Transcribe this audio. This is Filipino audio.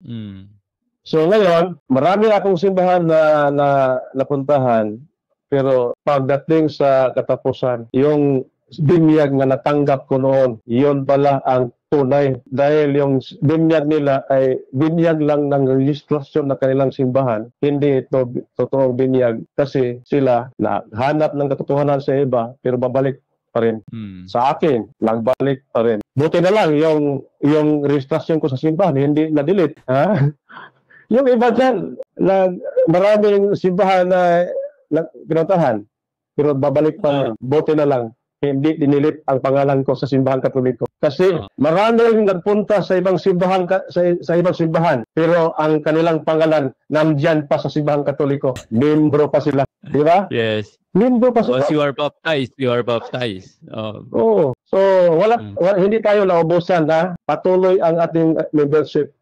Mm. So ngayon, marami akong simbahan na napuntahan, pero pagdating sa katapusan, yung binyag na natanggap ko noon, yun pala ang tunay. Dahil yung binyag nila ay binyag lang ng registrasyon ng kanilang simbahan, hindi ito totoong binyag kasi sila naghanap ng katotohanan sa iba, pero babalik pa rin. Sa akin, nagbalik pa rin. Buti na lang yung registrasyon ko sa simbahan, hindi na-delete. Ha? Yung iba dyan, maraming simbahan na pinuntahan, pero babalik pa rin. Buti na lang, hindi dinilit ang pangalan ko sa simbahan Katoliko. Kasi maraming nagpunta sa ibang simbahan, sa ibang simbahan, pero ang kanilang pangalan nandyan pa sa simbahan Katoliko. Membro pa sila. Di ba? Yes. Membro pa sila. Once you are baptized, you are baptized. Oo. So, hindi tayo naubusan na patuloy ang ating membership.